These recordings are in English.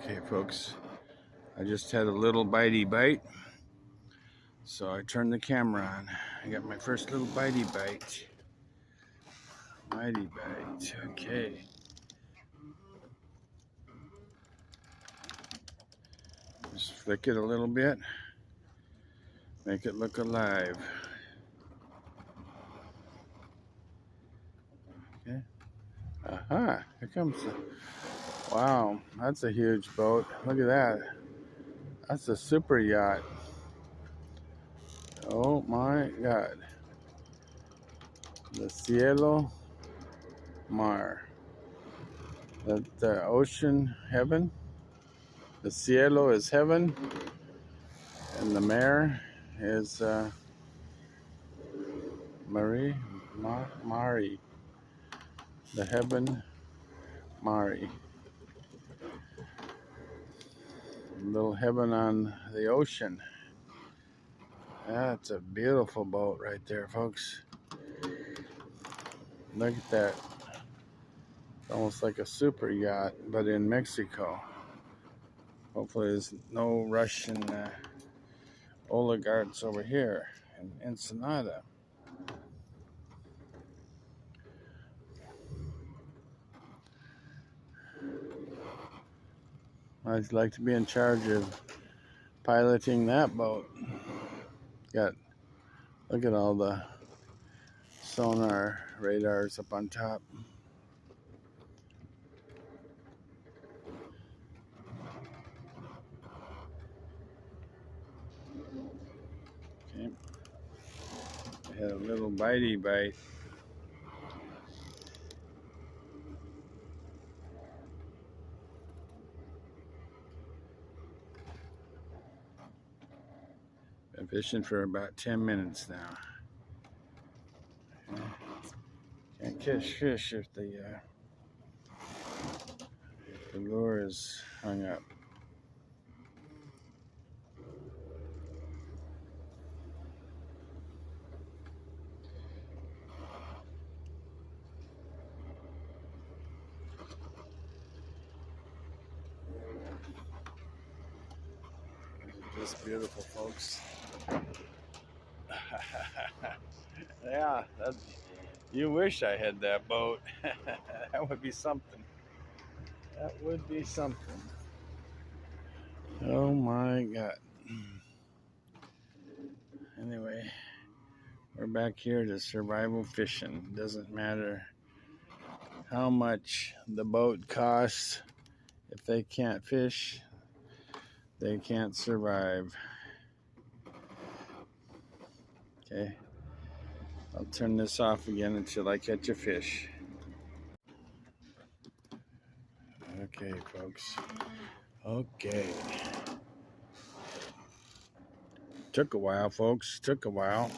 Okay, folks, I just had a little bitey bite, so I turned the camera on. I got my first little bitey bite. Bitey bite, okay. Just flick it a little bit, make it look alive. Okay. Aha, here comes the... Wow, that's a huge boat. Look at that. That's a super yacht. Oh my God. The cielo mar. The ocean heaven. The cielo is heaven, and the mare is Mari. The heaven Mari. Little heaven on the ocean. That's a beautiful boat right there, folks. Look at that. It's almost like a super yacht, but in Mexico. Hopefully there's no Russian oligarchs over here in Ensenada. I'd like to be in charge of piloting that boat. Look at all the sonar radars up on top. Okay. I had a little bitey bite. Been fishing for about 10 minutes now. Can't catch fish if the lure is hung up. Just beautiful, folks. Yeah, you wish I had that boat. That would be something. That would be something. Oh my God. Anyway, we're back here to survival fishing. Doesn't matter how much the boat costs. If they can't fish, they can't survive. Okay, I'll turn this off again until I catch a fish. Okay, folks. Okay. Took a while, folks. Took a while.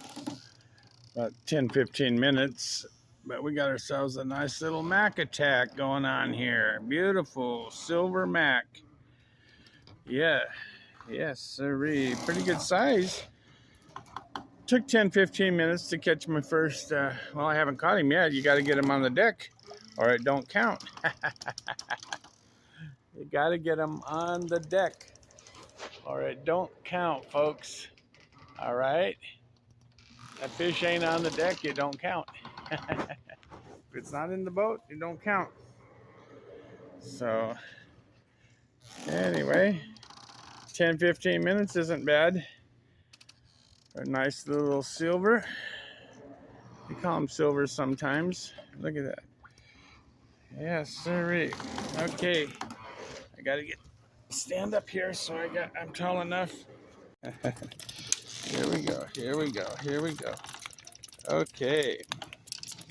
About 10-15 minutes. But we got ourselves a nice little mac attack going on here. Beautiful silver mac. Yeah. Yes, sirree. Pretty good size. Took 10-15 minutes to catch my first, well, I haven't caught him yet. You got to get him on the deck or it don't count. You got to get him on the deck or it don't count, folks. All right? That fish ain't on the deck, it don't count. If it's not in the boat, it don't count. So, anyway, 10-15 minutes isn't bad. A nice little silver. We call them silver sometimes. Look at that. Yes, sirree. Okay, I gotta stand up here so I'm tall enough. Here we go. Here we go. Here we go. Okay,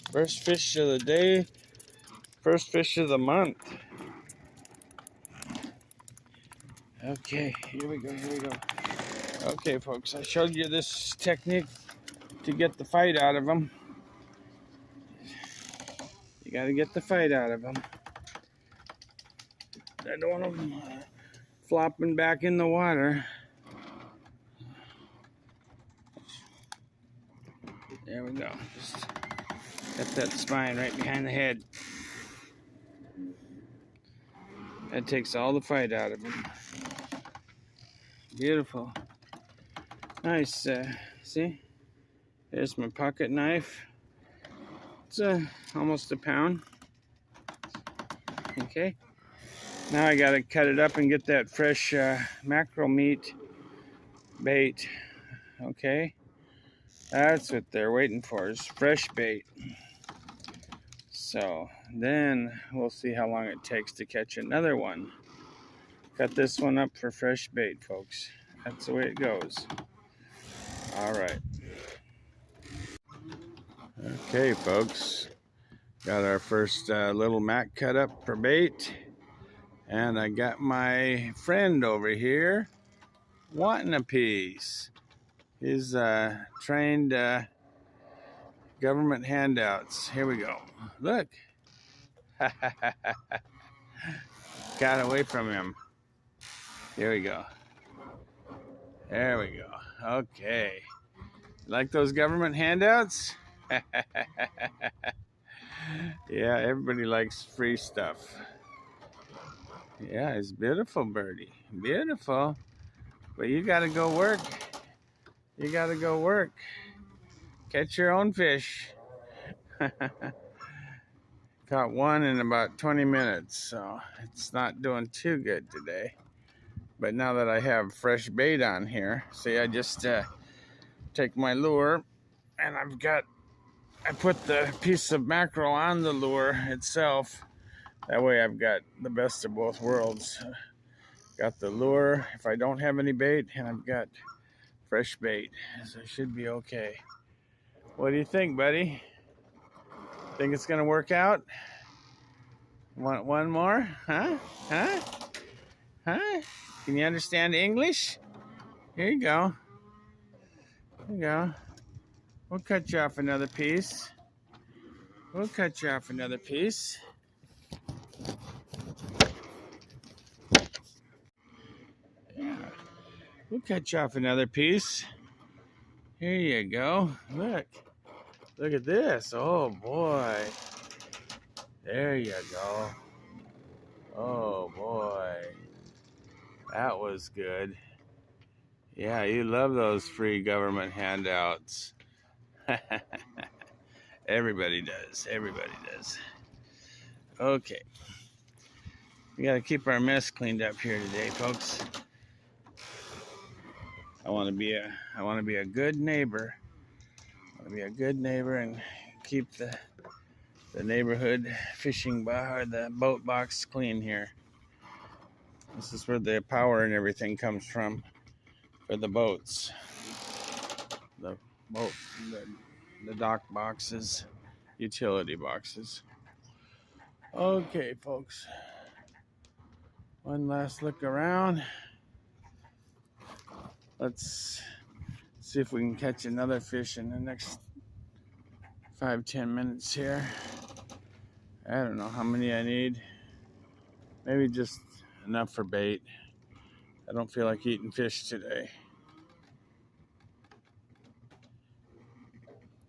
first fish of the day. First fish of the month. Okay, here we go. Here we go. Okay, folks, I showed you this technique to get the fight out of them. You got to get the fight out of them. I don't want them flopping back in the water. There we go. Just got that spine right behind the head. That takes all the fight out of him. Beautiful. Nice. See? There's my pocket knife. It's almost a pound. Okay. Now I gotta cut it up and get that fresh mackerel meat bait. Okay. That's what they're waiting for, is fresh bait. So then we'll see how long it takes to catch another one. Cut this one up for fresh bait, folks. That's the way it goes. All right. Okay, folks. Got our first little mac cut up for bait. And I got my friend over here wanting a piece. He's trained government handouts. Here we go. Look. Got away from him. Here we go. There we go. Okay. Like those government handouts? Yeah, everybody likes free stuff. Yeah, it's beautiful, birdie. Beautiful. But you gotta go work. You gotta go work. Catch your own fish. Caught one in about 20 minutes, so it's not doing too good today. But now that I have fresh bait on here, see, I just take my lure and I put the piece of mackerel on the lure itself. That way I've got the best of both worlds. Got the lure if I don't have any bait, and I've got fresh bait, so I should be okay. What do you think, buddy? Think it's gonna work out? Want one more? Huh? Huh? Huh? Can you understand English? Here you go. Here you go. We'll cut you off another piece. We'll cut you off another piece. Yeah. We'll cut you off another piece. Here you go. Look. Look at this. Oh, boy. There you go. Oh, boy. That was good. Yeah, you love those free government handouts. Everybody does. Everybody does. Okay. We got to keep our mess cleaned up here today, folks. I want to be a good neighbor. I want to be a good neighbor and keep the neighborhood fishing bar, or the boat box clean here. This is where the power and everything comes from for the boats. The dock boxes, utility boxes. Okay, folks. One last look around. Let's see if we can catch another fish in the next 5-10 minutes here. I don't know how many I need. Maybe just enough for bait. I don't feel like eating fish today.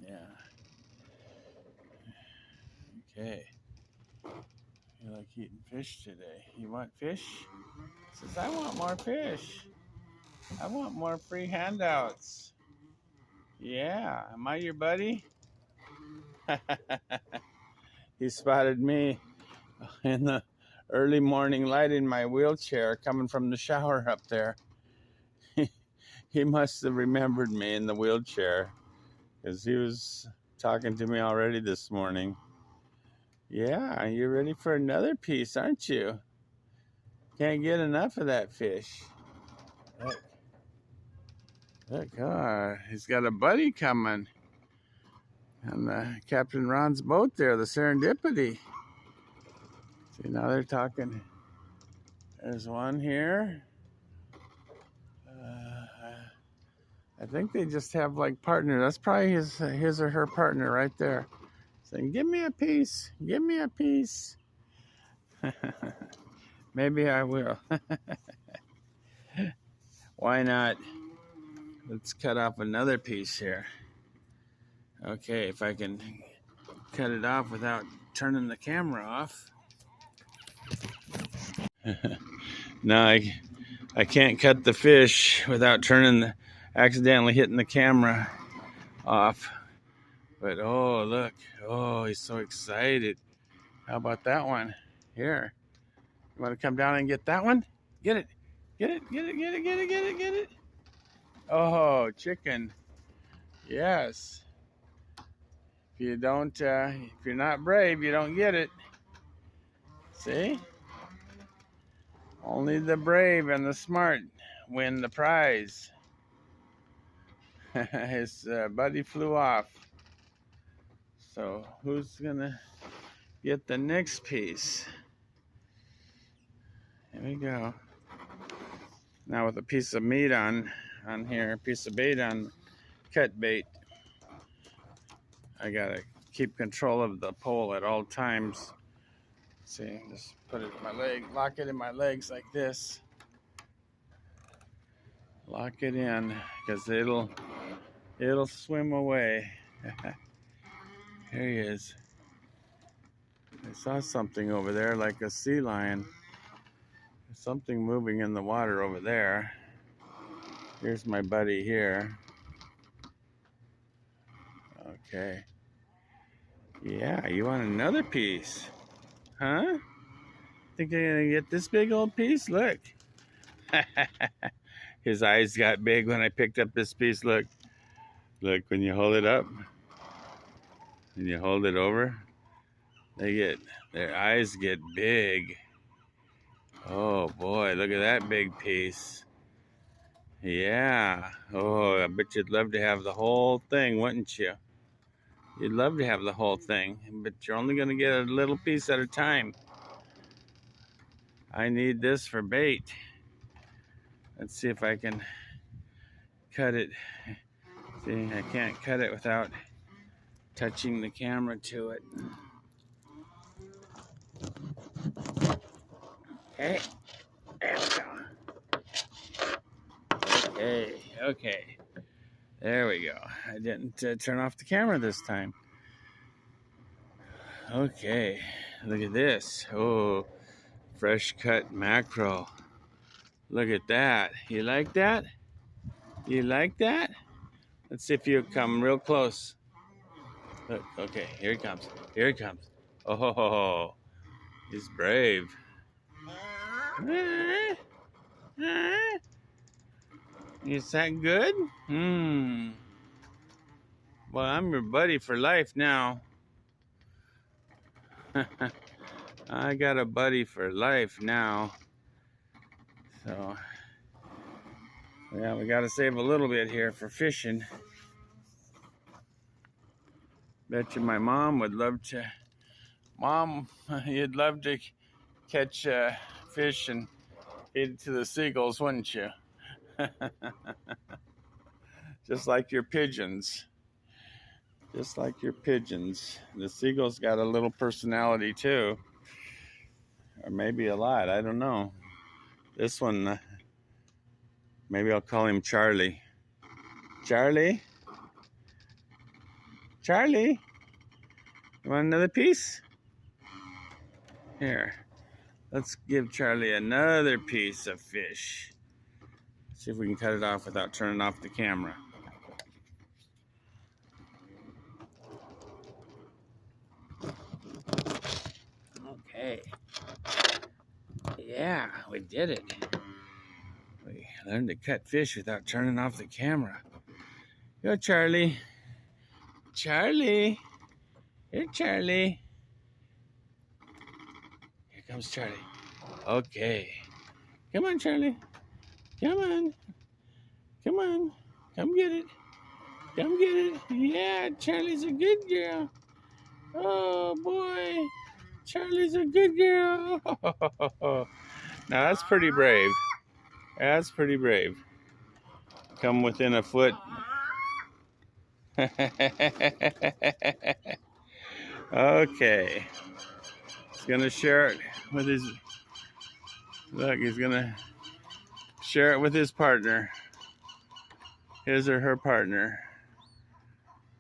Yeah. Okay. You like eating fish today? You want fish? Says, I want more fish. I want more free handouts. Yeah. Am I your buddy? He spotted me in the early morning light in my wheelchair coming from the shower up there. He must have remembered me in the wheelchair because he was talking to me already this morning. Yeah, you're ready for another piece, aren't you? Can't get enough of that fish. Look, he's got a buddy coming. On Captain Ron's boat there, the Serendipity. See, now they're talking. There's one here. I think they just have like partner. That's probably his or her partner right there. Saying, give me a piece. Give me a piece. Maybe I will. Why not? Let's cut off another piece here. Okay, if I can cut it off without turning the camera off. No, I can't cut the fish without accidentally hitting the camera off. But oh, look. Oh, he's so excited. How about that one? Here. You want to come down and get that one? Get it. Get it. Get it. Get it. Get it. Get it. Get it. Oh, chicken. Yes. If you're not brave, you don't get it. See? Only the brave and the smart win the prize. His buddy flew off. So who's gonna get the next piece? Here we go. Now with a piece of meat on here, a piece of bait on cut bait. I gotta keep control of the pole at all times. See, just put it in my leg, lock it in my legs like this. Lock it in, because it'll swim away. Here he is. I saw something over there like a sea lion. There's something moving in the water over there. Here's my buddy here. Okay. Yeah, you want another piece? Huh? Think you're gonna get this big old piece? Look. His eyes got big when I picked up this piece. Look. Look, when you hold it up and you hold it over, their eyes get big. Oh boy, look at that big piece. Yeah. Oh, I bet you'd love to have the whole thing, wouldn't you? You'd love to have the whole thing, but you're only going to get a little piece at a time. I need this for bait. Let's see if I can cut it. See, I can't cut it without touching the camera to it. Okay, there we go. Okay, there we go. I didn't turn off the camera this time. Okay, look at this. Oh, fresh cut mackerel. Look at that. You like that? You like that? Let's see if you come real close. Look, okay, here he comes. Here he comes. Oh, he's brave. Is that good? Well, I'm your buddy for life now. I got a buddy for life now. So, yeah, we got to save a little bit here for fishing. Bet you my mom would love to. Mom, you'd love to catch fish and feed it to the seagulls, wouldn't you? Just like your pigeons. Just like your pigeons. The seagulls got a little personality too. Or maybe a lot, I don't know. This one, maybe I'll call him Charlie. Charlie? Charlie? You want another piece? Here. Let's give Charlie another piece of fish. See if we can cut it off without turning off the camera. Okay. Yeah, we did it. We learned to cut fish without turning off the camera. Go, Charlie. Charlie. Here, Charlie. Here comes Charlie. Okay. Come on, Charlie. Come on. Come on. Come get it. Come get it. Yeah, Charlie's a good girl. Oh, boy. Charlie's a good girl. Now, that's pretty brave. That's pretty brave. Come within a foot. Okay. He's going to share it with his... Look, he's going to share it with his partner. His or her partner.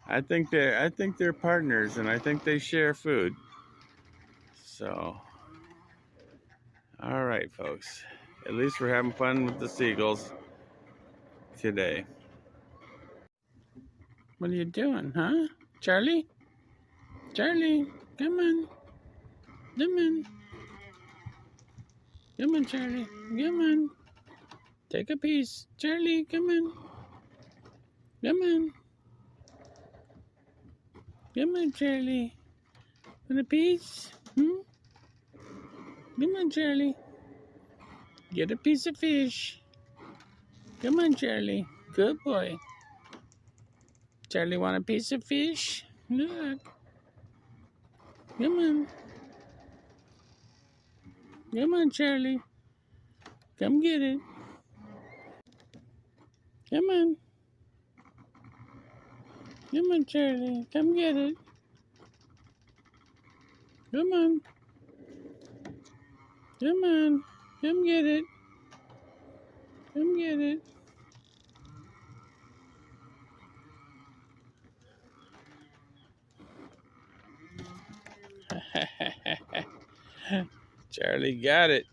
I think they're partners, and I think they share food. So, All right, folks. At least we're having fun with the seagulls today. What are you doing, huh? Charlie? Charlie, come on. Come on. Come on, Charlie. Come on. Take a piece. Charlie, come on. Come on. Come on, Charlie. Want a piece? Hmm? Come on, Charlie. Get a piece of fish. Come on, Charlie. Good boy. Charlie, want a piece of fish? Look. Come on. Come on, Charlie. Come get it. Come on. Come on, Charlie. Come get it. Come on. Come on. Come get it. Come get it. Charlie got it.